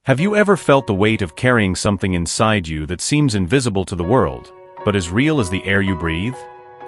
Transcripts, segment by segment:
Have you ever felt the weight of carrying something inside you that seems invisible to the world, but as real as the air you breathe?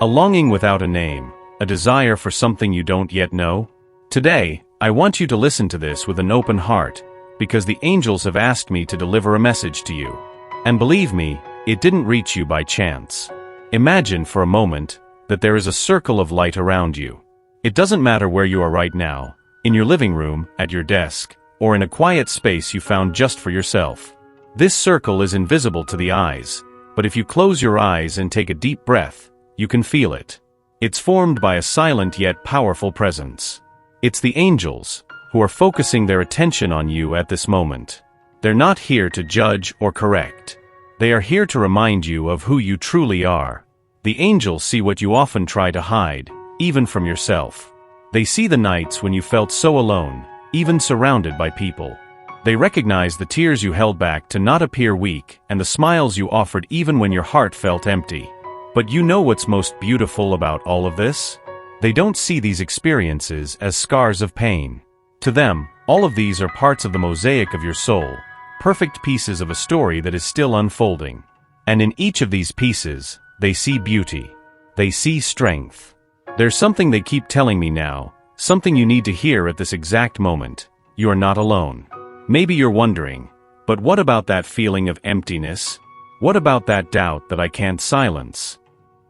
A longing without a name, a desire for something you don't yet know? Today, I want you to listen to this with an open heart, because the angels have asked me to deliver a message to you. And believe me, it didn't reach you by chance. Imagine for a moment that there is a circle of light around you. It doesn't matter where you are right now, in your living room, at your desk, or in a quiet space you found just for yourself. This circle is invisible to the eyes, but if you close your eyes and take a deep breath, you can feel it. It's formed by a silent yet powerful presence. It's the angels, who are focusing their attention on you at this moment. They're not here to judge or correct. They are here to remind you of who you truly are. The angels see what you often try to hide, even from yourself. They see the nights when you felt so alone, even surrounded by people. They recognize the tears you held back to not appear weak and the smiles you offered even when your heart felt empty. But you know what's most beautiful about all of this? They don't see these experiences as scars of pain. To them, all of these are parts of the mosaic of your soul, perfect pieces of a story that is still unfolding. And in each of these pieces, they see beauty. They see strength. There's something they keep telling me now, something you need to hear at this exact moment. You are not alone. Maybe you're wondering, but what about that feeling of emptiness? What about that doubt that I can't silence?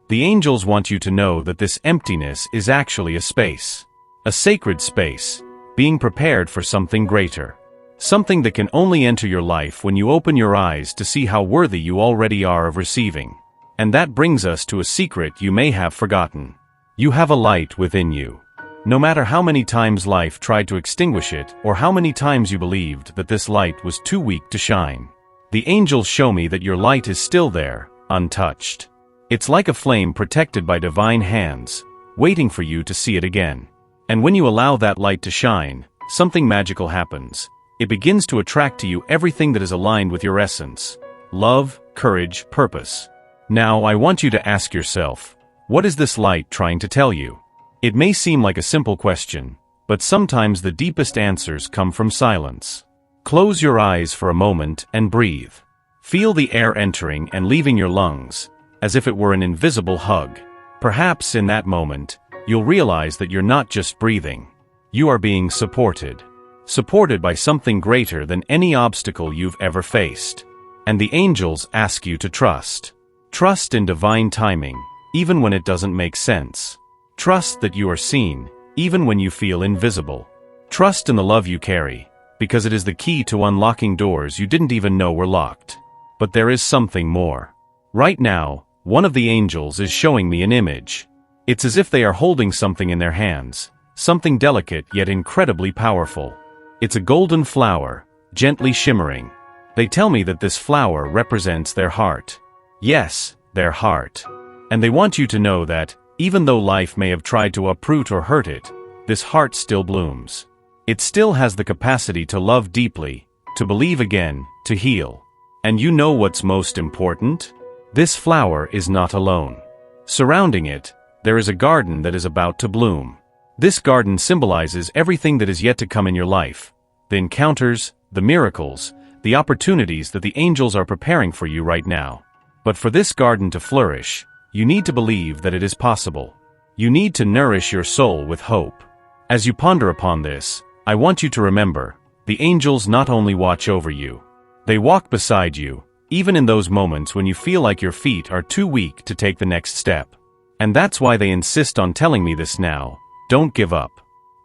The angels want you to know that this emptiness is actually a space. A sacred space, being prepared for something greater. Something that can only enter your life when you open your eyes to see how worthy you already are of receiving. And that brings us to a secret you may have forgotten. You have a light within you. No matter how many times life tried to extinguish it, or how many times you believed that this light was too weak to shine, the angels show me that your light is still there, untouched. It's like a flame protected by divine hands, waiting for you to see it again. And when you allow that light to shine, something magical happens. It begins to attract to you everything that is aligned with your essence: love, courage, purpose. Now I want you to ask yourself, what is this light trying to tell you? It may seem like a simple question, but sometimes the deepest answers come from silence. Close your eyes for a moment and breathe. Feel the air entering and leaving your lungs, as if it were an invisible hug. Perhaps in that moment, you'll realize that you're not just breathing. You are being supported. Supported by something greater than any obstacle you've ever faced. And the angels ask you to trust. Trust in divine timing, even when it doesn't make sense. Trust that you are seen, even when you feel invisible. Trust in the love you carry, because it is the key to unlocking doors you didn't even know were locked. But there is something more. Right now, one of the angels is showing me an image. It's as if they are holding something in their hands, something delicate yet incredibly powerful. It's a golden flower, gently shimmering. They tell me that this flower represents their heart. Yes, their heart. And they want you to know that, even though life may have tried to uproot or hurt it, this heart still blooms. It still has the capacity to love deeply, to believe again, to heal. And you know what's most important? This flower is not alone. Surrounding it, there is a garden that is about to bloom. This garden symbolizes everything that is yet to come in your life. The encounters, the miracles, the opportunities that the angels are preparing for you right now. But for this garden to flourish, you need to believe that it is possible. You need to nourish your soul with hope. As you ponder upon this, I want you to remember, the angels not only watch over you, they walk beside you, even in those moments when you feel like your feet are too weak to take the next step. And that's why they insist on telling me this now. Don't give up.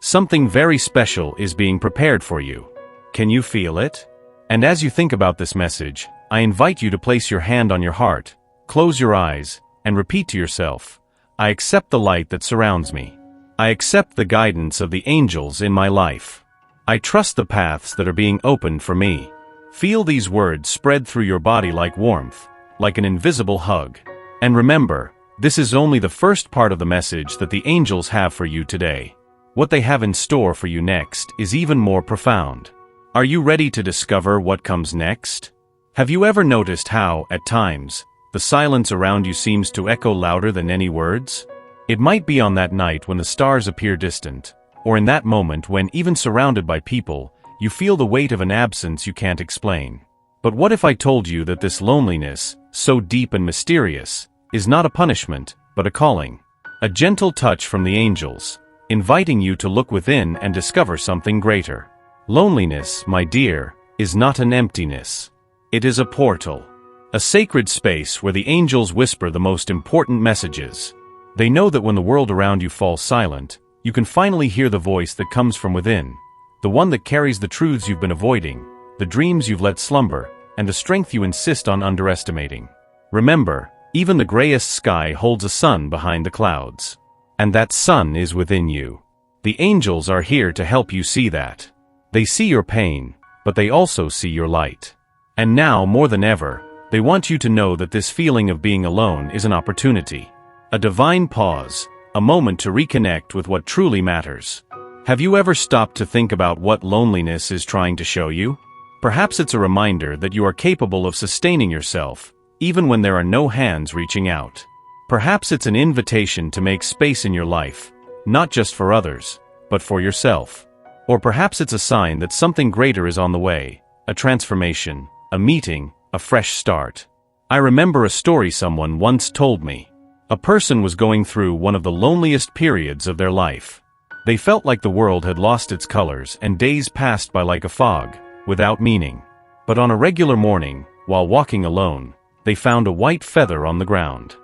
Something very special is being prepared for you. Can you feel it? And as you think about this message, I invite you to place your hand on your heart, close your eyes, and repeat to yourself, I accept the light that surrounds me. I accept the guidance of the angels in my life. I trust the paths that are being opened for me. Feel these words spread through your body like warmth, like an invisible hug. And remember, this is only the first part of the message that the angels have for you today. What they have in store for you next is even more profound. Are you ready to discover what comes next? Have you ever noticed how, at times, the silence around you seems to echo louder than any words? It might be on that night when the stars appear distant, or in that moment when, even surrounded by people, You feel the weight of an absence you can't explain. But what if I told you that this loneliness, so deep and mysterious, is not a punishment, but a calling? A gentle touch from the angels, inviting you to look within and discover something greater. Loneliness, my dear, is not an emptiness. It is a portal. A sacred space where the angels whisper the most important messages. They know that when the world around you falls silent, you can finally hear the voice that comes from within. The one that carries the truths you've been avoiding, the dreams you've let slumber, and the strength you insist on underestimating. Remember, even the grayest sky holds a sun behind the clouds. And that sun is within you. The angels are here to help you see that. They see your pain, but they also see your light. And now, more than ever, they want you to know that this feeling of being alone is an opportunity. A divine pause, a moment to reconnect with what truly matters. Have you ever stopped to think about what loneliness is trying to show you? Perhaps it's a reminder that you are capable of sustaining yourself, even when there are no hands reaching out. Perhaps it's an invitation to make space in your life, not just for others, but for yourself. Or perhaps it's a sign that something greater is on the way, a transformation, a meeting, a fresh start. I remember a story someone once told me. A person was going through one of the loneliest periods of their life. They felt like the world had lost its colors and days passed by like a fog, without meaning. But on a regular morning, while walking alone, they found a white feather on the ground.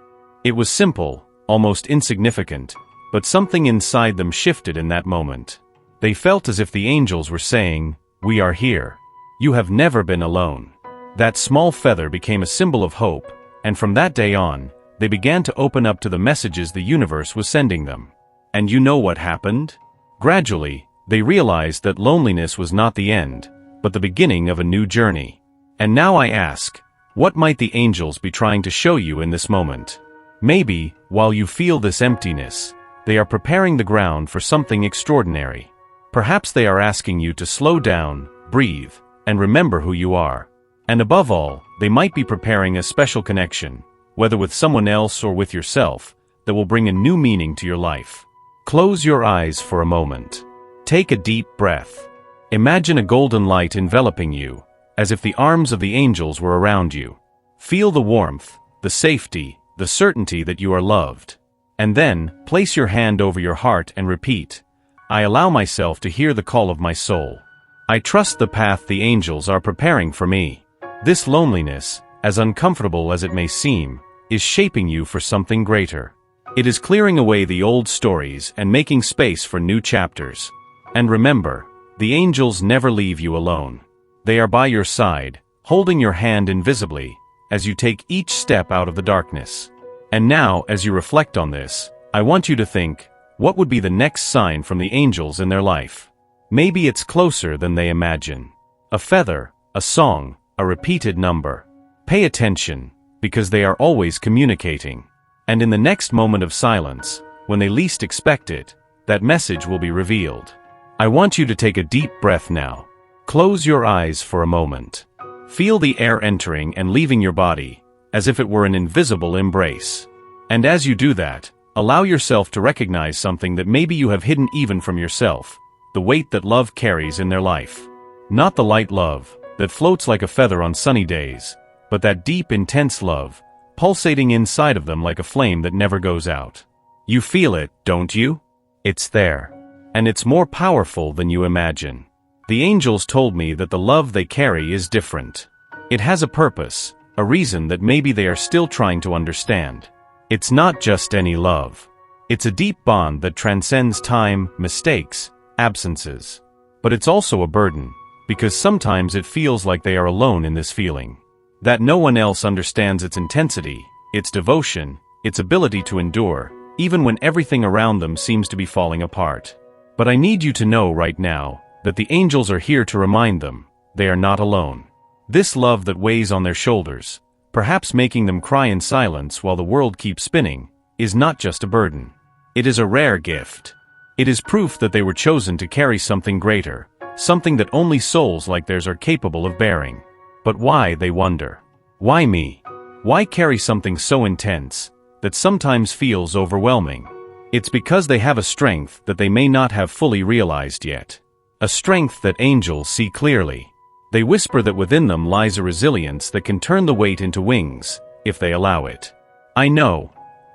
It was simple, almost insignificant, but something inside them shifted in that moment. They felt as if the angels were saying, "We are here. You have never been alone." That small feather became a symbol of hope, and from that day on, they began to open up to the messages the universe was sending them. And you know what happened? Gradually, they realized that loneliness was not the end, but the beginning of a new journey. And now I ask, what might the angels be trying to show you in this moment? Maybe, while you feel this emptiness, they are preparing the ground for something extraordinary. Perhaps they are asking you to slow down, breathe, and remember who you are. And above all, they might be preparing a special connection, whether with someone else or with yourself, that will bring a new meaning to your life. Close your eyes for a moment. Take a deep breath. Imagine a golden light enveloping you, as if the arms of the angels were around you. Feel the warmth, the safety, the certainty that you are loved. And then, place your hand over your heart and repeat, "I allow myself to hear the call of my soul. I trust the path the angels are preparing for me." This loneliness, as uncomfortable as it may seem, is shaping you for something greater. It is clearing away the old stories and making space for new chapters. And remember, the angels never leave you alone. They are by your side, holding your hand invisibly, as you take each step out of the darkness. And now, as you reflect on this, I want you to think, what would be the next sign from the angels in their life? Maybe it's closer than they imagine. A feather, a song, a repeated number. Pay attention, because they are always communicating. And in the next moment of silence, when they least expect it, that message will be revealed. I want you to take a deep breath now. Close your eyes for a moment. Feel the air entering and leaving your body, as if it were an invisible embrace. And as you do that, allow yourself to recognize something that maybe you have hidden even from yourself, the weight that love carries in their life. Not the light love, that floats like a feather on sunny days, but that deep, intense love, pulsating inside of them like a flame that never goes out. You feel it, don't you? It's there. And it's more powerful than you imagine. The angels told me that the love they carry is different. It has a purpose, a reason that maybe they are still trying to understand. It's not just any love. It's a deep bond that transcends time, mistakes, absences. But it's also a burden, because sometimes it feels like they are alone in this feeling. That no one else understands its intensity, its devotion, its ability to endure, even when everything around them seems to be falling apart. But I need you to know right now, that the angels are here to remind them, they are not alone. This love that weighs on their shoulders, perhaps making them cry in silence while the world keeps spinning, is not just a burden. It is a rare gift. It is proof that they were chosen to carry something greater, something that only souls like theirs are capable of bearing. But why, they wonder? Why me? Why carry something so intense, that sometimes feels overwhelming? It's because they have a strength that they may not have fully realized yet. A strength that angels see clearly. They whisper that within them lies a resilience that can turn the weight into wings, if they allow it. I know.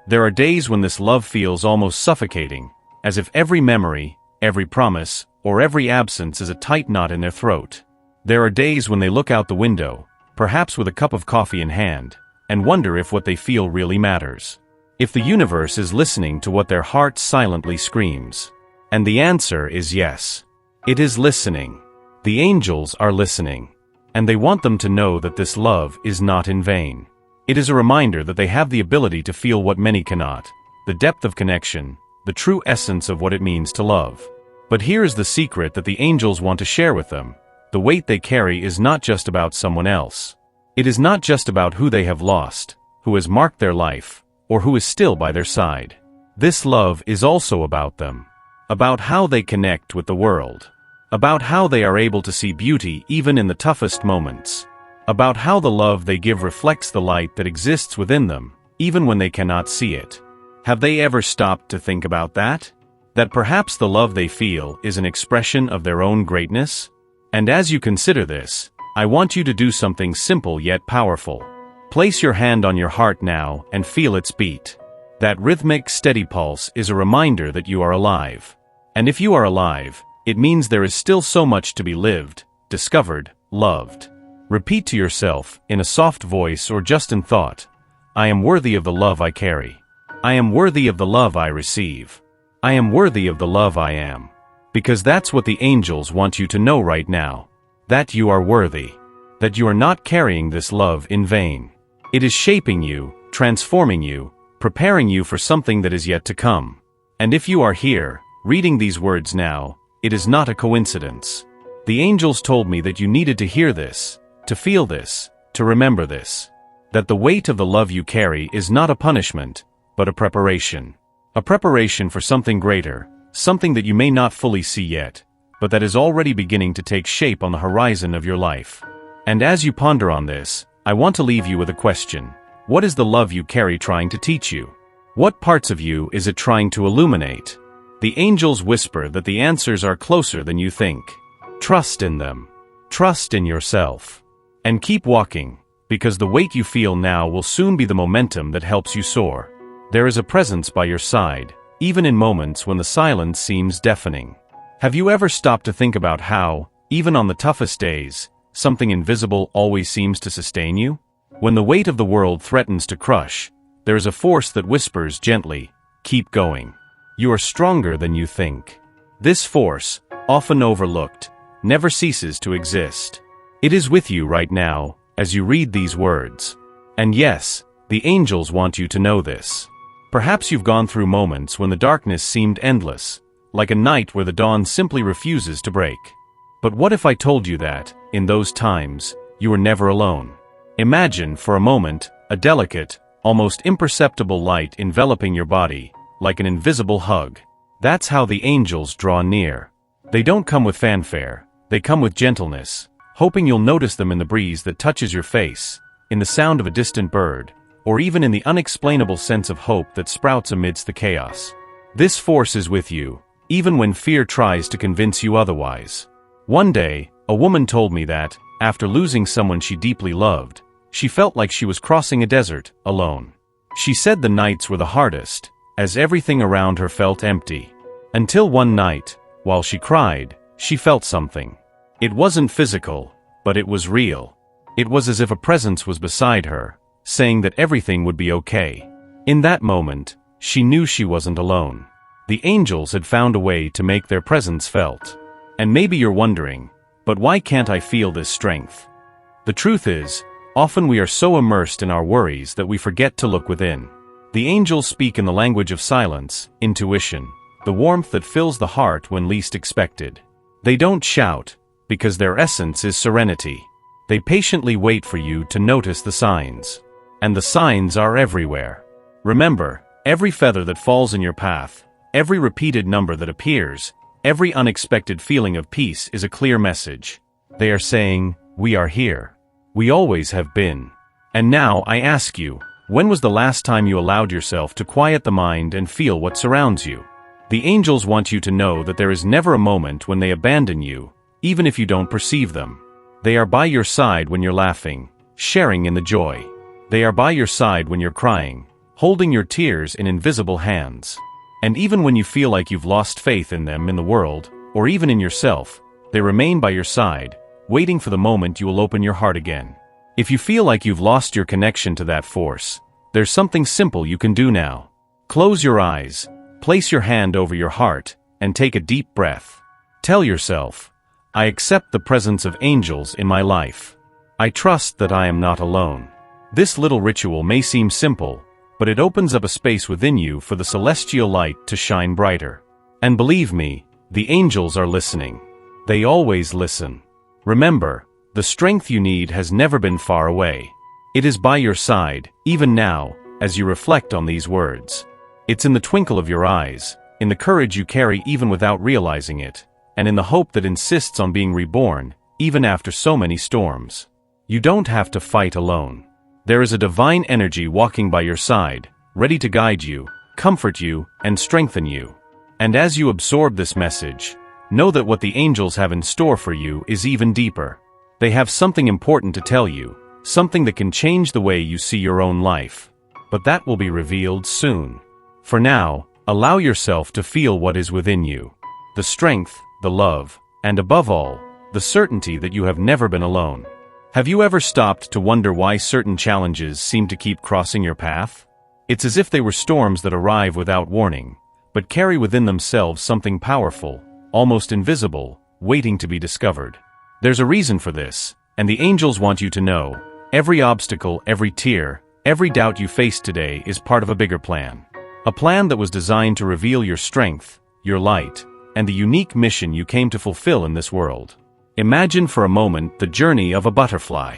There are days when this love feels almost suffocating, as if every memory, every promise, or every absence is a tight knot in their throat. There are days when they look out the window, perhaps with a cup of coffee in hand, and wonder if what they feel really matters. If the universe is listening to what their heart silently screams. And the answer is yes. It is listening. The angels are listening. And they want them to know that this love is not in vain. It is a reminder that they have the ability to feel what many cannot, the depth of connection, the true essence of what it means to love. But here is the secret that the angels want to share with them. The weight they carry is not just about someone else. It is not just about who they have lost, who has marked their life, or who is still by their side. This love is also about them. About how they connect with the world. About how they are able to see beauty even in the toughest moments. About how the love they give reflects the light that exists within them, even when they cannot see it. Have they ever stopped to think about that? That perhaps the love they feel is an expression of their own greatness? And as you consider this, I want you to do something simple yet powerful. Place your hand on your heart now and feel its beat. That rhythmic, steady pulse is a reminder that you are alive. And if you are alive, it means there is still so much to be lived, discovered, loved. Repeat to yourself, in a soft voice or just in thought, I am worthy of the love I carry. I am worthy of the love I receive. I am worthy of the love I am. Because that's what the angels want you to know right now. That you are worthy. That you are not carrying this love in vain. It is shaping you, transforming you, preparing you for something that is yet to come. And if you are here, reading these words now, it is not a coincidence. The angels told me that you needed to hear this, to feel this, to remember this. That the weight of the love you carry is not a punishment, but a preparation. A preparation for something greater, something that you may not fully see yet, but that is already beginning to take shape on the horizon of your life. And as you ponder on this, I want to leave you with a question. What is the love you carry trying to teach you? What parts of you is it trying to illuminate? The angels whisper that the answers are closer than you think. Trust in them. Trust in yourself. And keep walking, because the weight you feel now will soon be the momentum that helps you soar. There is a presence by your side, even in moments when the silence seems deafening. Have you ever stopped to think about how, even on the toughest days, something invisible always seems to sustain you? When the weight of the world threatens to crush, there is a force that whispers gently, keep going. You are stronger than you think. This force, often overlooked, never ceases to exist. It is with you right now, as you read these words. And yes, the angels want you to know this. Perhaps you've gone through moments when the darkness seemed endless, like a night where the dawn simply refuses to break. But what if I told you that, in those times, you were never alone? Imagine, for a moment, a delicate, almost imperceptible light enveloping your body, like an invisible hug. That's how the angels draw near. They don't come with fanfare, they come with gentleness, hoping you'll notice them in the breeze that touches your face, in the sound of a distant bird, or even in the unexplainable sense of hope that sprouts amidst the chaos. This force is with you, even when fear tries to convince you otherwise. One day, a woman told me that, after losing someone she deeply loved, she felt like she was crossing a desert, alone. She said the nights were the hardest, as everything around her felt empty. Until one night, while she cried, she felt something. It wasn't physical, but it was real. It was as if a presence was beside her, saying that everything would be okay. In that moment, she knew she wasn't alone. The angels had found a way to make their presence felt. And maybe you're wondering, but why can't I feel this strength? The truth is, often we are so immersed in our worries that we forget to look within. The angels speak in the language of silence, intuition, the warmth that fills the heart when least expected. They don't shout, because their essence is serenity. They patiently wait for you to notice the signs. And the signs are everywhere. Remember, every feather that falls in your path, every repeated number that appears, every unexpected feeling of peace is a clear message. They are saying, we are here. We always have been. And now I ask you, when was the last time you allowed yourself to quiet the mind and feel what surrounds you? The angels want you to know that there is never a moment when they abandon you, even if you don't perceive them. They are by your side when you're laughing, sharing in the joy. They are by your side when you're crying, holding your tears in invisible hands. And even when you feel like you've lost faith in them, in the world, or even in yourself, they remain by your side, waiting for the moment you will open your heart again. If you feel like you've lost your connection to that force, there's something simple you can do now. Close your eyes, place your hand over your heart, and take a deep breath. Tell yourself, I accept the presence of angels in my life. I trust that I am not alone. This little ritual may seem simple, but it opens up a space within you for the celestial light to shine brighter. And believe me, the angels are listening. They always listen. Remember, the strength you need has never been far away. It is by your side, even now, as you reflect on these words. It's in the twinkle of your eyes, in the courage you carry even without realizing it, and in the hope that insists on being reborn, even after so many storms. You don't have to fight alone. There is a divine energy walking by your side, ready to guide you, comfort you, and strengthen you. And as you absorb this message, know that what the angels have in store for you is even deeper. They have something important to tell you, something that can change the way you see your own life. But that will be revealed soon. For now, allow yourself to feel what is within you. The strength, the love, and above all, the certainty that you have never been alone. Have you ever stopped to wonder why certain challenges seem to keep crossing your path? It's as if they were storms that arrive without warning, but carry within themselves something powerful, almost invisible, waiting to be discovered. There's a reason for this, and the angels want you to know, every obstacle, every tear, every doubt you face today is part of a bigger plan. A plan that was designed to reveal your strength, your light, and the unique mission you came to fulfill in this world. Imagine for a moment the journey of a butterfly.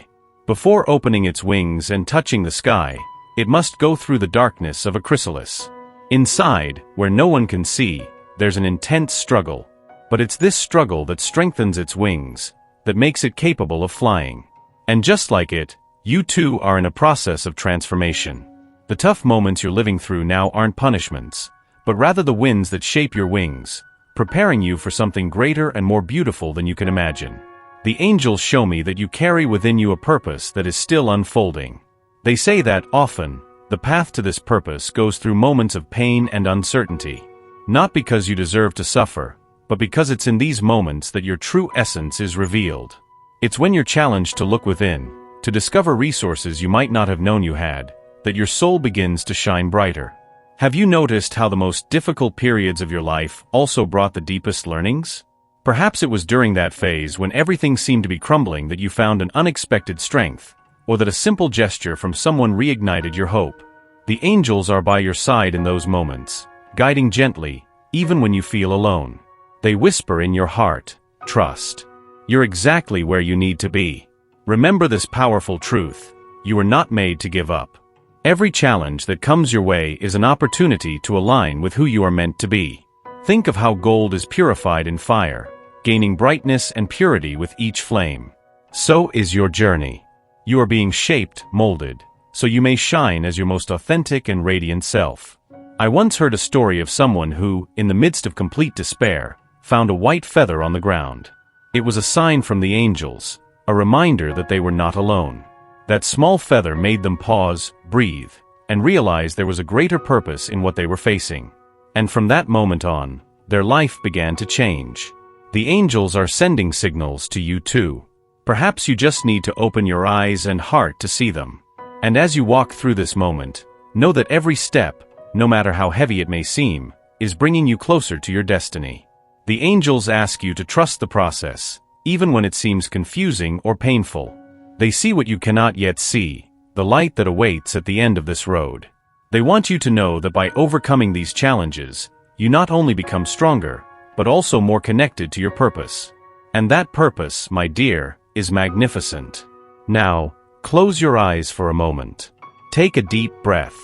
Before opening its wings and touching the sky, it must go through the darkness of a chrysalis. Inside, where no one can see, there's an intense struggle. But it's this struggle that strengthens its wings, that makes it capable of flying. And just like it, you too are in a process of transformation. The tough moments you're living through now aren't punishments, but rather the winds that shape your wings, preparing you for something greater and more beautiful than you can imagine. The angels show me that you carry within you a purpose that is still unfolding. They say that, often, the path to this purpose goes through moments of pain and uncertainty. Not because you deserve to suffer, but because it's in these moments that your true essence is revealed. It's when you're challenged to look within, to discover resources you might not have known you had, that your soul begins to shine brighter. Have you noticed how the most difficult periods of your life also brought the deepest learnings? Perhaps it was during that phase when everything seemed to be crumbling that you found an unexpected strength, or that a simple gesture from someone reignited your hope. The angels are by your side in those moments, guiding gently, even when you feel alone. They whisper in your heart, trust. You're exactly where you need to be. Remember this powerful truth: you are not made to give up. Every challenge that comes your way is an opportunity to align with who you are meant to be. Think of how gold is purified in fire, gaining brightness and purity with each flame. So is your journey. You are being shaped, molded, so you may shine as your most authentic and radiant self. I once heard a story of someone who, in the midst of complete despair, found a white feather on the ground. It was a sign from the angels, a reminder that they were not alone. That small feather made them pause, breathe, and realize there was a greater purpose in what they were facing. And from that moment on, their life began to change. The angels are sending signals to you too. Perhaps you just need to open your eyes and heart to see them. And as you walk through this moment, know that every step, no matter how heavy it may seem, is bringing you closer to your destiny. The angels ask you to trust the process, even when it seems confusing or painful. They see what you cannot yet see, the light that awaits at the end of this road. They want you to know that by overcoming these challenges, you not only become stronger, but also more connected to your purpose. And that purpose, my dear, is magnificent. Now, close your eyes for a moment. Take a deep breath.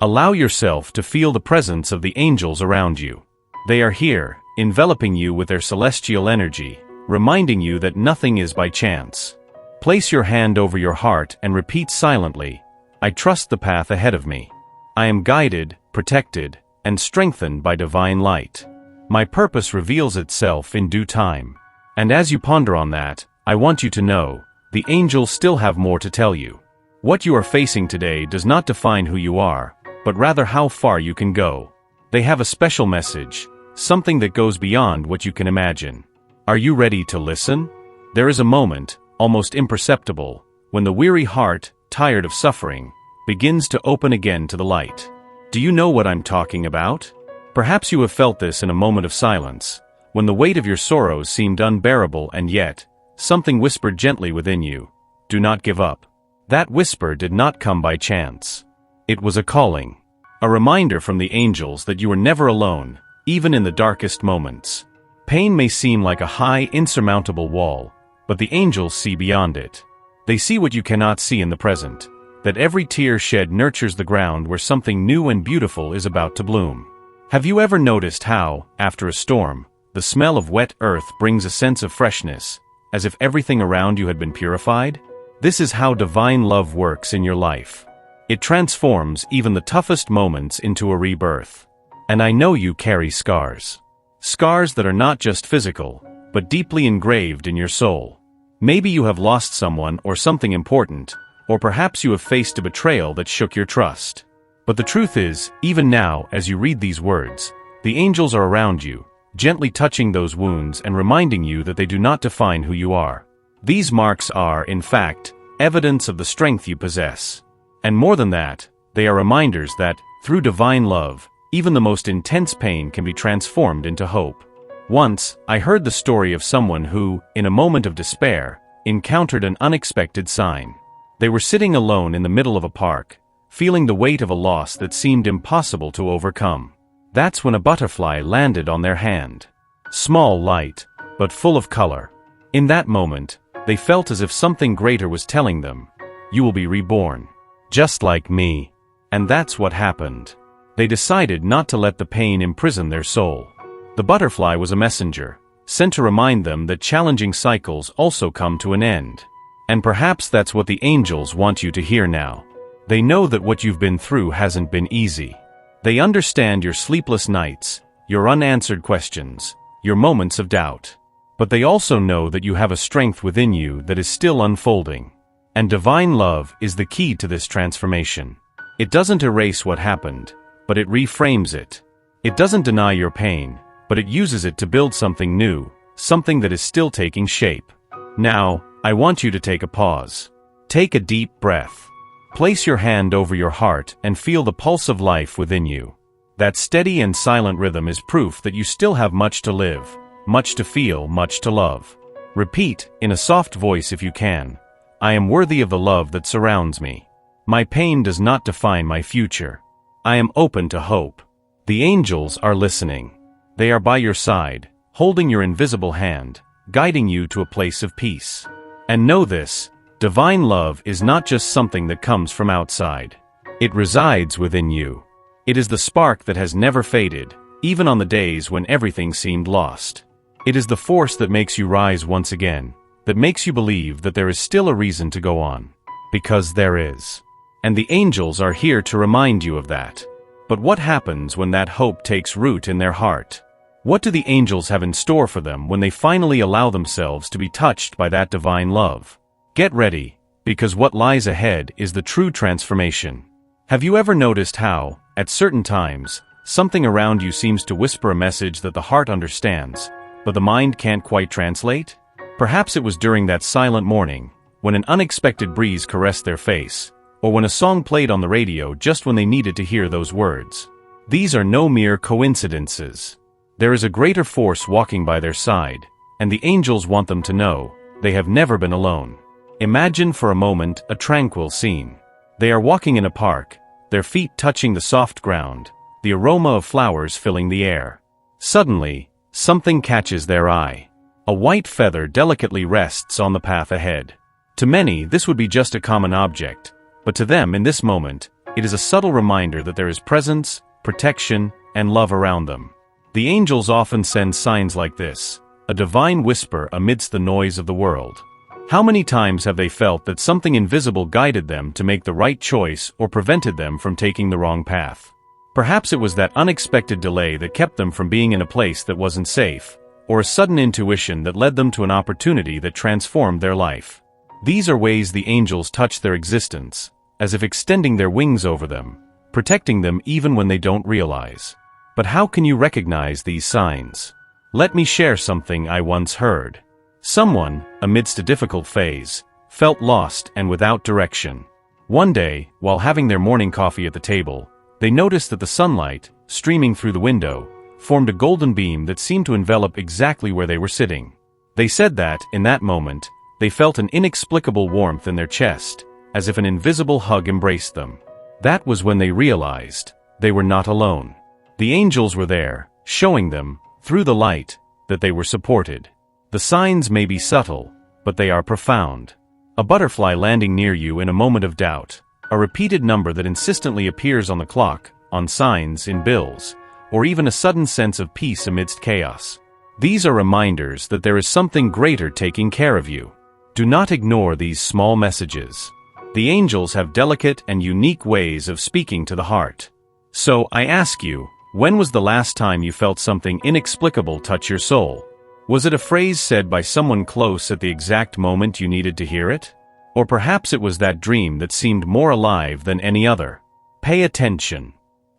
Allow yourself to feel the presence of the angels around you. They are here, enveloping you with their celestial energy, reminding you that nothing is by chance. Place your hand over your heart and repeat silently, I trust the path ahead of me. I am guided, protected, and strengthened by divine light. My purpose reveals itself in due time. And as you ponder on that, I want you to know, the angels still have more to tell you. What you are facing today does not define who you are, but rather how far you can go. They have a special message, something that goes beyond what you can imagine. Are you ready to listen? There is a moment, almost imperceptible, when the weary heart, tired of suffering, begins to open again to the light. Do you know what I'm talking about? Perhaps you have felt this in a moment of silence, when the weight of your sorrows seemed unbearable and yet, something whispered gently within you, "Do not give up." That whisper did not come by chance. It was a calling, a reminder from the angels that you are never alone, even in the darkest moments. Pain may seem like a high, insurmountable wall, but the angels see beyond it. They see what you cannot see in the present, that every tear shed nurtures the ground where something new and beautiful is about to bloom. Have you ever noticed how, after a storm, the smell of wet earth brings a sense of freshness, as if everything around you had been purified? This is how divine love works in your life. It transforms even the toughest moments into a rebirth. And I know you carry scars. Scars that are not just physical, but deeply engraved in your soul. Maybe you have lost someone or something important, or perhaps you have faced a betrayal that shook your trust. But the truth is, even now, as you read these words, the angels are around you, gently touching those wounds and reminding you that they do not define who you are. These marks are, in fact, evidence of the strength you possess. And more than that, they are reminders that, through divine love, even the most intense pain can be transformed into hope. Once, I heard the story of someone who, in a moment of despair, encountered an unexpected sign. They were sitting alone in the middle of a park, feeling the weight of a loss that seemed impossible to overcome. That's when a butterfly landed on their hand. Small, light, but full of color. In that moment, they felt as if something greater was telling them, "You will be reborn. Just like me." And that's what happened. They decided not to let the pain imprison their soul. The butterfly was a messenger, sent to remind them that challenging cycles also come to an end. And perhaps that's what the angels want you to hear now. They know that what you've been through hasn't been easy. They understand your sleepless nights, your unanswered questions, your moments of doubt. But they also know that you have a strength within you that is still unfolding. And divine love is the key to this transformation. It doesn't erase what happened, but it reframes it. It doesn't deny your pain, but it uses it to build something new, something that is still taking shape. Now, I want you to take a pause. Take a deep breath. Place your hand over your heart and feel the pulse of life within you. That steady and silent rhythm is proof that you still have much to live, much to feel, much to love. Repeat, in a soft voice if you can, "I am worthy of the love that surrounds me. My pain does not define my future. I am open to hope." The angels are listening. They are by your side, holding your invisible hand, guiding you to a place of peace. And know this, divine love is not just something that comes from outside. It resides within you. It is the spark that has never faded, even on the days when everything seemed lost. It is the force that makes you rise once again, that makes you believe that there is still a reason to go on. Because there is. And the angels are here to remind you of that. But what happens when that hope takes root in their heart? What do the angels have in store for them when they finally allow themselves to be touched by that divine love? Get ready, because what lies ahead is the true transformation. Have you ever noticed how, at certain times, something around you seems to whisper a message that the heart understands, but the mind can't quite translate? Perhaps it was during that silent morning, when an unexpected breeze caressed their face, or when a song played on the radio just when they needed to hear those words. These are no mere coincidences. There is a greater force walking by their side, and the angels want them to know, they have never been alone. Imagine for a moment a tranquil scene. They are walking in a park, their feet touching the soft ground, the aroma of flowers filling the air. Suddenly, something catches their eye. A white feather delicately rests on the path ahead. To many, this would be just a common object, but to them in this moment, it is a subtle reminder that there is presence, protection, and love around them. The angels often send signs like this, a divine whisper amidst the noise of the world. How many times have they felt that something invisible guided them to make the right choice or prevented them from taking the wrong path? Perhaps it was that unexpected delay that kept them from being in a place that wasn't safe, or a sudden intuition that led them to an opportunity that transformed their life. These are ways the angels touch their existence, as if extending their wings over them, protecting them even when they don't realize. But how can you recognize these signs? Let me share something I once heard. Someone, amidst a difficult phase, felt lost and without direction. One day, while having their morning coffee at the table, they noticed that the sunlight, streaming through the window, formed a golden beam that seemed to envelop exactly where they were sitting. They said that, in that moment, they felt an inexplicable warmth in their chest, as if an invisible hug embraced them. That was when they realized they were not alone. The angels were there, showing them, through the light, that they were supported. The signs may be subtle, but they are profound. A butterfly landing near you in a moment of doubt, a repeated number that insistently appears on the clock, on signs, in bills, or even a sudden sense of peace amidst chaos. These are reminders that there is something greater taking care of you. Do not ignore these small messages. The angels have delicate and unique ways of speaking to the heart. So, I ask you, when was the last time you felt something inexplicable touch your soul? Was it a phrase said by someone close at the exact moment you needed to hear it? Or perhaps it was that dream that seemed more alive than any other. Pay attention.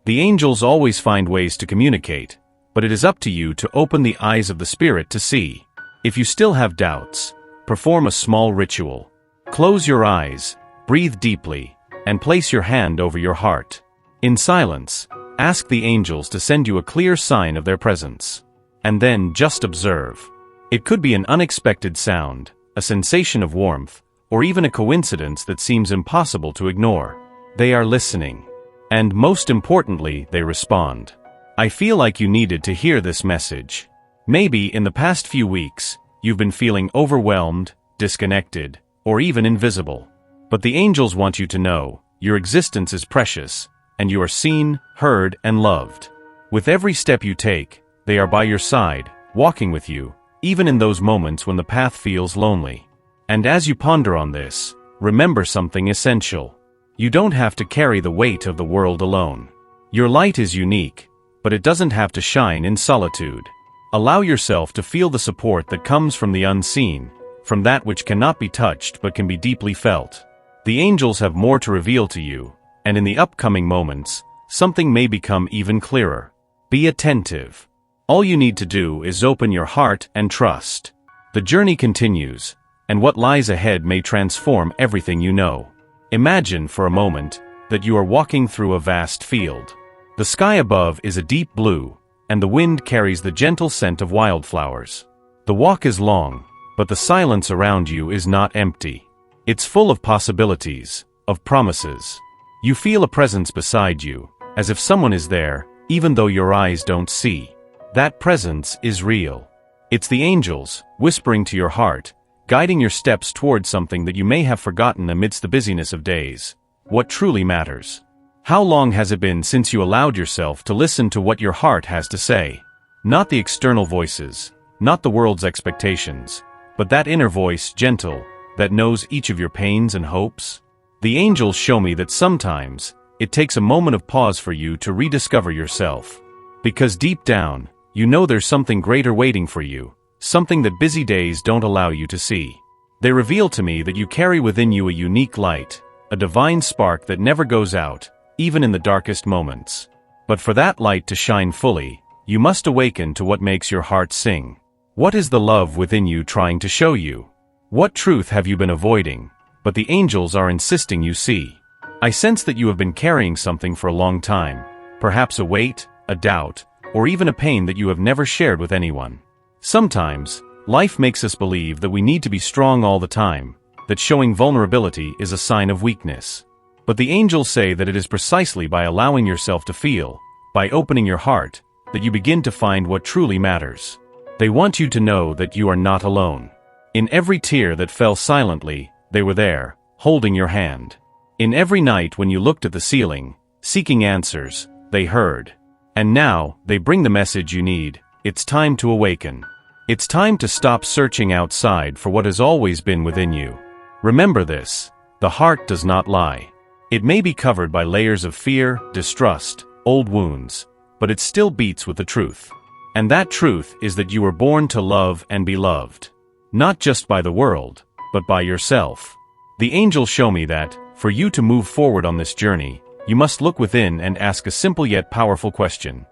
The angels always find ways to communicate, but it is up to you to open the eyes of the spirit to see. If you still have doubts, perform a small ritual. Close your eyes, breathe deeply, and place your hand over your heart. In silence, ask the angels to send you a clear sign of their presence. And then just observe. It could be an unexpected sound, a sensation of warmth, or even a coincidence that seems impossible to ignore. They are listening. And most importantly, they respond. I feel like you needed to hear this message. Maybe in the past few weeks, you've been feeling overwhelmed, disconnected, or even invisible. But the angels want you to know, your existence is precious, and you are seen, heard, and loved. With every step you take, they are by your side, walking with you, even in those moments when the path feels lonely. And as you ponder on this, remember something essential. You don't have to carry the weight of the world alone. Your light is unique, but it doesn't have to shine in solitude. Allow yourself to feel the support that comes from the unseen, from that which cannot be touched but can be deeply felt. The angels have more to reveal to you, and in the upcoming moments, something may become even clearer. Be attentive. All you need to do is open your heart and trust. The journey continues, and what lies ahead may transform everything you know. Imagine for a moment that you are walking through a vast field. The sky above is a deep blue, and the wind carries the gentle scent of wildflowers. The walk is long, but the silence around you is not empty. It's full of possibilities, of promises. You feel a presence beside you, as if someone is there, even though your eyes don't see. That presence is real. It's the angels, whispering to your heart, guiding your steps towards something that you may have forgotten amidst the busyness of days. What truly matters. How long has it been since you allowed yourself to listen to what your heart has to say? Not the external voices, not the world's expectations, but that inner voice, gentle, that knows each of your pains and hopes? The angels show me that sometimes, it takes a moment of pause for you to rediscover yourself. Because deep down, you know there's something greater waiting for you, something that busy days don't allow you to see. They reveal to me that you carry within you a unique light, a divine spark that never goes out, even in the darkest moments. But for that light to shine fully, you must awaken to what makes your heart sing. What is the love within you trying to show you? What truth have you been avoiding, but the angels are insisting you see? I sense that you have been carrying something for a long time, perhaps a weight, a doubt, or even a pain that you have never shared with anyone. Sometimes, life makes us believe that we need to be strong all the time, that showing vulnerability is a sign of weakness. But the angels say that it is precisely by allowing yourself to feel, by opening your heart, that you begin to find what truly matters. They want you to know that you are not alone. In every tear that fell silently, they were there, holding your hand. In every night when you looked at the ceiling, seeking answers, they heard. And now, they bring the message you need. It's time to awaken. It's time to stop searching outside for what has always been within you. Remember this, the heart does not lie. It may be covered by layers of fear, distrust, old wounds, but it still beats with the truth. And that truth is that you were born to love and be loved. Not just by the world, but by yourself. The angels show me that, for you to move forward on this journey, you must look within and ask a simple yet powerful question.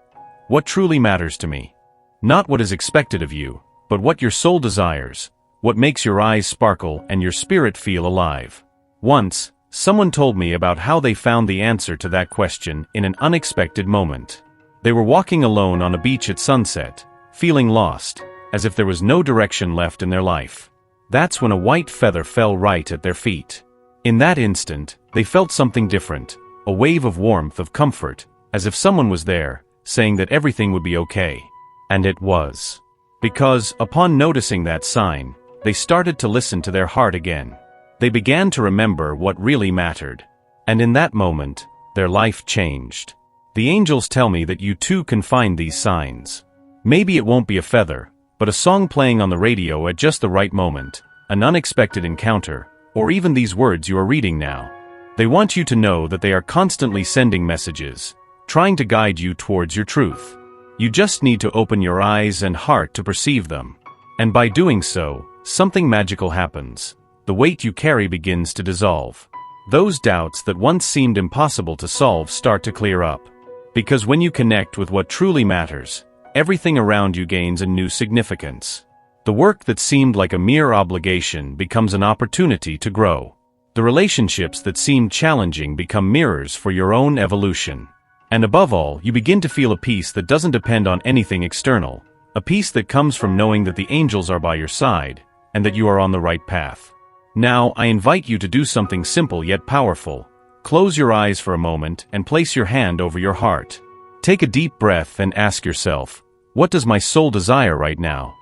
What truly matters to me? Not what is expected of you, but what your soul desires, what makes your eyes sparkle and your spirit feel alive. Once, someone told me about how they found the answer to that question in an unexpected moment. They were walking alone on a beach at sunset, feeling lost, as if there was no direction left in their life. That's when a white feather fell right at their feet. In that instant, they felt something different, a wave of warmth, of comfort, as if someone was there, saying that everything would be okay. And it was. Because, upon noticing that sign, they started to listen to their heart again. They began to remember what really mattered. And in that moment, their life changed. The angels tell me that you too can find these signs. Maybe it won't be a feather, but a song playing on the radio at just the right moment, an unexpected encounter, or even these words you are reading now. They want you to know that they are constantly sending messages, trying to guide you towards your truth. You just need to open your eyes and heart to perceive them. And by doing so, something magical happens. The weight you carry begins to dissolve. Those doubts that once seemed impossible to solve start to clear up. Because when you connect with what truly matters, everything around you gains a new significance. The work that seemed like a mere obligation becomes an opportunity to grow. The relationships that seemed challenging become mirrors for your own evolution. And above all, you begin to feel a peace that doesn't depend on anything external, a peace that comes from knowing that the angels are by your side, and that you are on the right path. Now, I invite you to do something simple yet powerful. Close your eyes for a moment and place your hand over your heart. Take a deep breath and ask yourself, what does my soul desire right now?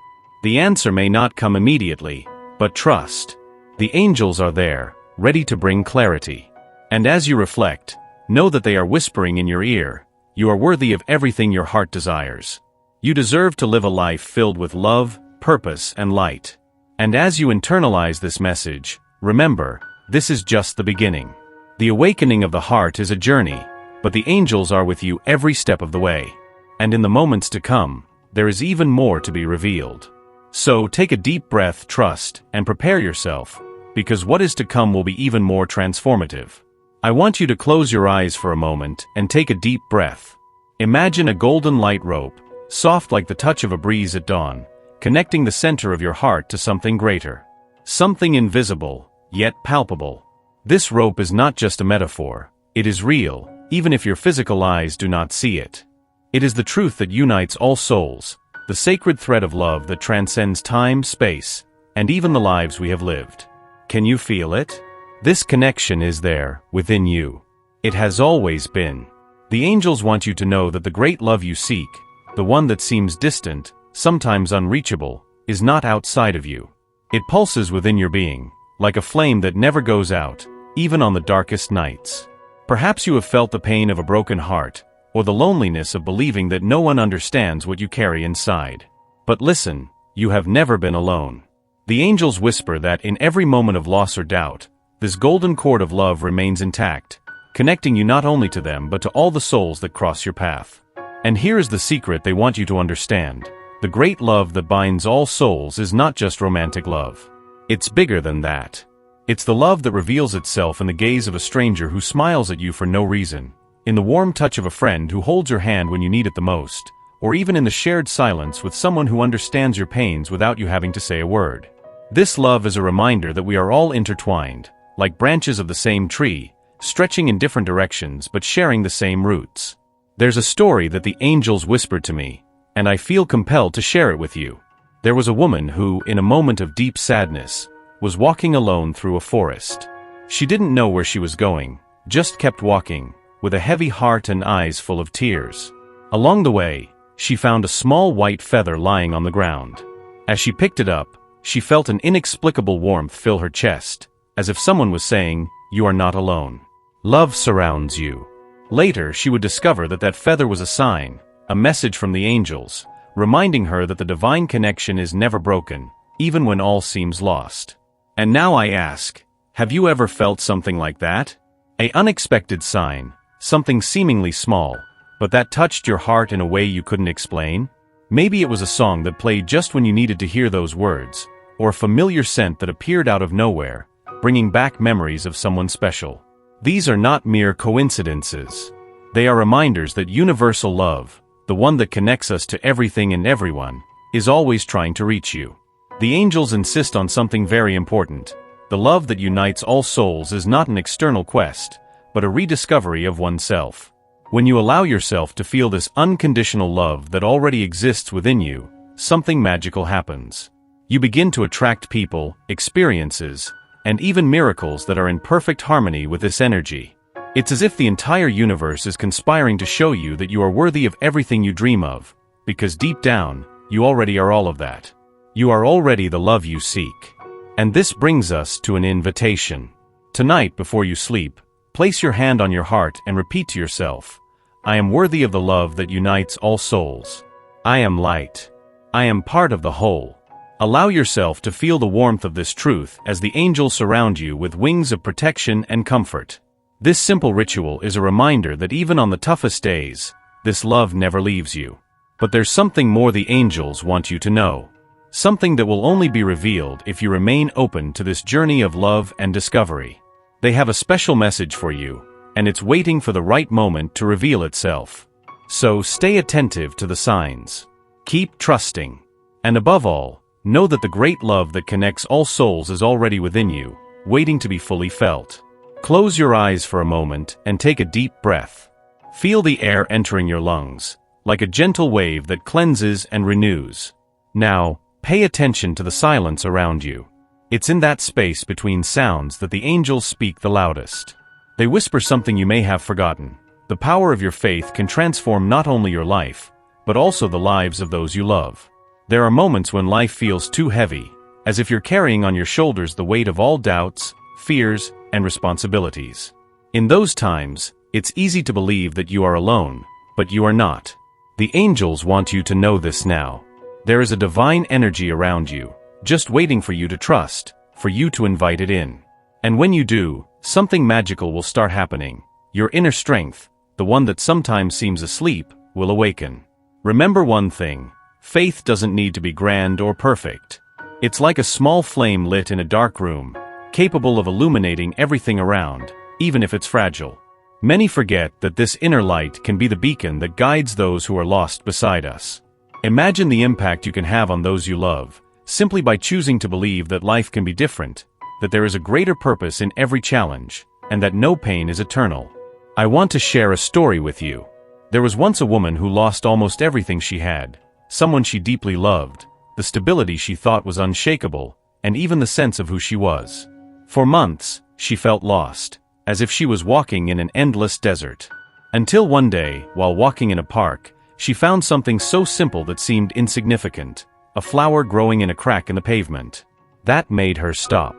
The answer may not come immediately, but trust. The angels are there, ready to bring clarity. And as you reflect, know that they are whispering in your ear, you are worthy of everything your heart desires. You deserve to live a life filled with love, purpose, and light. And as you internalize this message, remember, this is just the beginning. The awakening of the heart is a journey, but the angels are with you every step of the way. And in the moments to come, there is even more to be revealed. So take a deep breath, trust, and prepare yourself, because what is to come will be even more transformative. I want you to close your eyes for a moment and take a deep breath. Imagine a golden light rope, soft like the touch of a breeze at dawn, connecting the center of your heart to something greater. Something invisible, yet palpable. This rope is not just a metaphor, it is real, even if your physical eyes do not see it. It is the truth that unites all souls, the sacred thread of love that transcends time, space, and even the lives we have lived. Can you feel it? This connection is there, within you. It has always been. The angels want you to know that the great love you seek, the one that seems distant, sometimes unreachable, is not outside of you. It pulses within your being, like a flame that never goes out, even on the darkest nights. Perhaps you have felt the pain of a broken heart, or the loneliness of believing that no one understands what you carry inside. But listen, you have never been alone. The angels whisper that in every moment of loss or doubt, this golden cord of love remains intact, connecting you not only to them but to all the souls that cross your path. And here is the secret they want you to understand. The great love that binds all souls is not just romantic love. It's bigger than that. It's the love that reveals itself in the gaze of a stranger who smiles at you for no reason, in the warm touch of a friend who holds your hand when you need it the most, or even in the shared silence with someone who understands your pains without you having to say a word. This love is a reminder that we are all intertwined, like branches of the same tree, stretching in different directions but sharing the same roots. There's a story that the angels whispered to me, and I feel compelled to share it with you. There was a woman who, in a moment of deep sadness, was walking alone through a forest. She didn't know where she was going, just kept walking, with a heavy heart and eyes full of tears. Along the way, she found a small white feather lying on the ground. As she picked it up, she felt an inexplicable warmth fill her chest, as if someone was saying, "You are not alone. Love surrounds you." Later, she would discover that that feather was a sign, a message from the angels, reminding her that the divine connection is never broken, even when all seems lost. And now I ask, have you ever felt something like that? An unexpected sign, something seemingly small, but that touched your heart in a way you couldn't explain? Maybe it was a song that played just when you needed to hear those words, or a familiar scent that appeared out of nowhere, bringing back memories of someone special. These are not mere coincidences. They are reminders that universal love, the one that connects us to everything and everyone, is always trying to reach you. The angels insist on something very important. The love that unites all souls is not an external quest, but a rediscovery of oneself. When you allow yourself to feel this unconditional love that already exists within you, something magical happens. You begin to attract people, experiences, and even miracles that are in perfect harmony with this energy. It's as if the entire universe is conspiring to show you that you are worthy of everything you dream of, because deep down, you already are all of that. You are already the love you seek. And this brings us to an invitation. Tonight, before you sleep, place your hand on your heart and repeat to yourself, I am worthy of the love that unites all souls. I am light. I am part of the whole. Allow yourself to feel the warmth of this truth as the angels surround you with wings of protection and comfort. This simple ritual is a reminder that even on the toughest days, this love never leaves you. But there's something more the angels want you to know. Something that will only be revealed if you remain open to this journey of love and discovery. They have a special message for you, and it's waiting for the right moment to reveal itself. So stay attentive to the signs. Keep trusting. And above all, know that the great love that connects all souls is already within you, waiting to be fully felt. Close your eyes for a moment and take a deep breath. Feel the air entering your lungs, like a gentle wave that cleanses and renews. Now, pay attention to the silence around you. It's in that space between sounds that the angels speak the loudest. They whisper something you may have forgotten. The power of your faith can transform not only your life, but also the lives of those you love. There are moments when life feels too heavy, as if you're carrying on your shoulders the weight of all doubts, fears, and responsibilities. In those times, it's easy to believe that you are alone, but you are not. The angels want you to know this now. There is a divine energy around you, just waiting for you to trust, for you to invite it in. And when you do, something magical will start happening. Your inner strength, the one that sometimes seems asleep, will awaken. Remember one thing, faith doesn't need to be grand or perfect. It's like a small flame lit in a dark room, capable of illuminating everything around, even if it's fragile. Many forget that this inner light can be the beacon that guides those who are lost beside us. Imagine the impact you can have on those you love, simply by choosing to believe that life can be different, that there is a greater purpose in every challenge, and that no pain is eternal. I want to share a story with you. There was once a woman who lost almost everything she had, someone she deeply loved, the stability she thought was unshakable, and even the sense of who she was. For months, she felt lost, as if she was walking in an endless desert. Until one day, while walking in a park, she found something so simple that seemed insignificant, a flower growing in a crack in the pavement. That made her stop.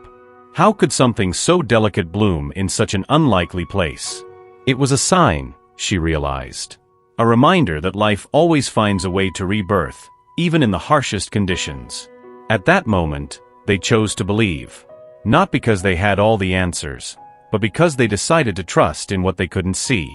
How could something so delicate bloom in such an unlikely place? It was a sign, she realized. A reminder that life always finds a way to rebirth, even in the harshest conditions. At that moment, they chose to believe. Not because they had all the answers, but because they decided to trust in what they couldn't see.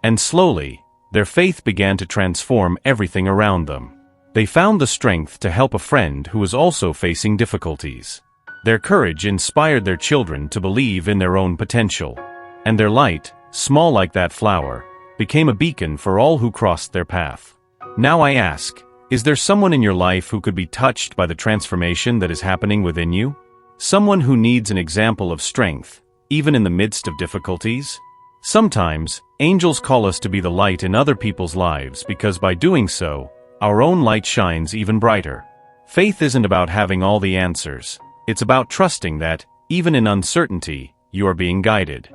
And slowly, their faith began to transform everything around them. They found the strength to help a friend who was also facing difficulties. Their courage inspired their children to believe in their own potential. And their light, small like that flower, became a beacon for all who crossed their path. Now I ask, is there someone in your life who could be touched by the transformation that is happening within you? Someone who needs an example of strength, even in the midst of difficulties? Sometimes, angels call us to be the light in other people's lives because by doing so, our own light shines even brighter. Faith isn't about having all the answers. It's about trusting that, even in uncertainty, you are being guided.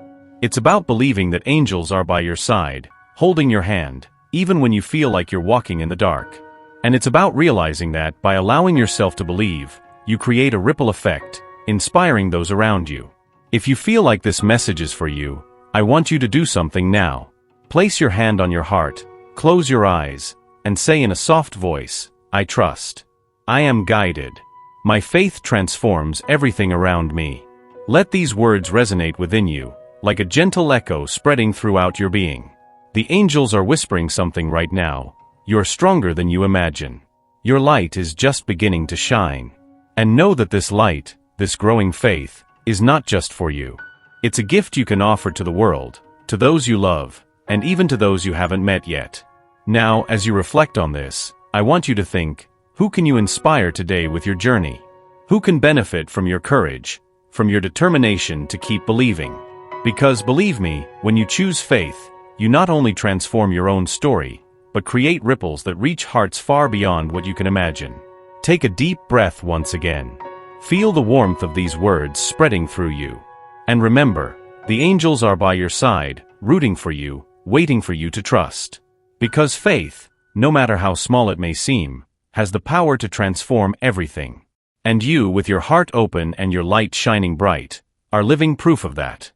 It's about believing that angels are by your side, holding your hand, even when you feel like you're walking in the dark. And it's about realizing that, by allowing yourself to believe, you create a ripple effect, inspiring those around you. If you feel like this message is for you, I want you to do something now. Place your hand on your heart, close your eyes, and say in a soft voice, I trust. I am guided. My faith transforms everything around me. Let these words resonate within you, like a gentle echo spreading throughout your being. The angels are whispering something right now. You're stronger than you imagine. Your light is just beginning to shine. And know that this light, this growing faith, is not just for you. It's a gift you can offer to the world, to those you love, and even to those you haven't met yet. Now, as you reflect on this, I want you to think, who can you inspire today with your journey? Who can benefit from your courage, from your determination to keep believing? Because believe me, when you choose faith, you not only transform your own story, but create ripples that reach hearts far beyond what you can imagine. Take a deep breath once again. Feel the warmth of these words spreading through you. And remember, the angels are by your side, rooting for you, waiting for you to trust. Because faith, no matter how small it may seem, has the power to transform everything. And you, with your heart open and your light shining bright, are living proof of that.